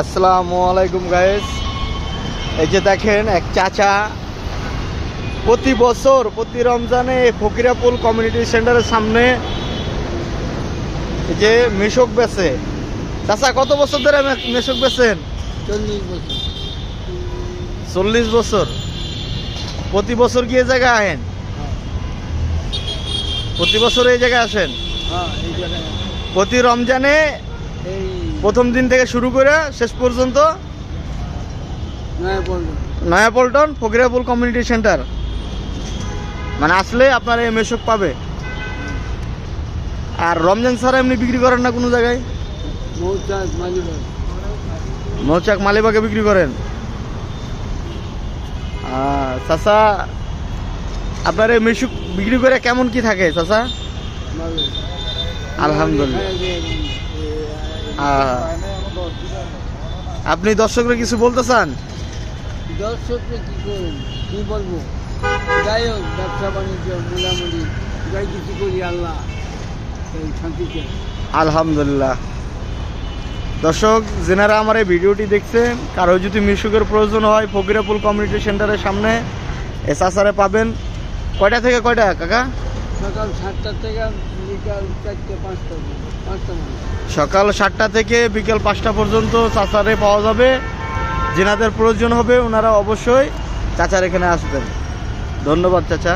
আসসালামু আলাইকুম গাইস। এই যে দেখেন এক চাচা প্রতি বছর প্রতি রমজানে ফকিরাপুল কমিউনিটি সেন্টারের সামনে এই যে মেশক বেচে। চাচা কত বছর ধরে মেশক বেচেন? 40 বছর। 40 বছর। প্রতি বছর কি এই জায়গায় আহেন? প্রতি বছর এই জায়গায় আসেন? হ্যাঁ, এই জায়গায় প্রতি রমজানে এই প্রথম দিন থেকে শুরু করে শেষ পর্যন্ত নয়াপল্টন ফকিরাপুল কমিউনিটি সেন্টার মানে আসলে আপনার এই মেশক পাবে। আর রমজান ছাড়া এমনি বিক্রি করেন না কোনো জায়গায়? মৌচাক মালিবাগে বিক্রি করেন। চাচা আপনার এই মেশক বিক্রি করে কেমন কি থাকে চাচা? আলহামদুলিল্লাহ। আপনি দর্শকরা কিছু বলতে চান? দর্শককে কি করবেন, কি বলবো? যাই হোক, ব্যবসা বাণিজ্য মোটামুটি যাই কিছু করি, আল্লাহ এই শান্তিতে। আলহামদুলিল্লাহ। দর্শক যেনারা আমার এই ভিডিওটি দেখছেন, কারো যদি মিশুকের প্রয়োজন হয় ফকিরাপুল কমিউনিটি সেন্টারের সামনে এ চাচারে পাবেন। কয়টা থেকে কয়টা কাকা? সকাল 7টা থেকে বিকাল 4-5টা। সকাল 7টা থেকে বিকেল 5টা পর্যন্ত চাচারে পাওয়া যাবে। যেনাদের প্রয়োজন হবে ওনারা অবশ্যই চাচার এখানে আসবেন। ধন্যবাদ চাচা।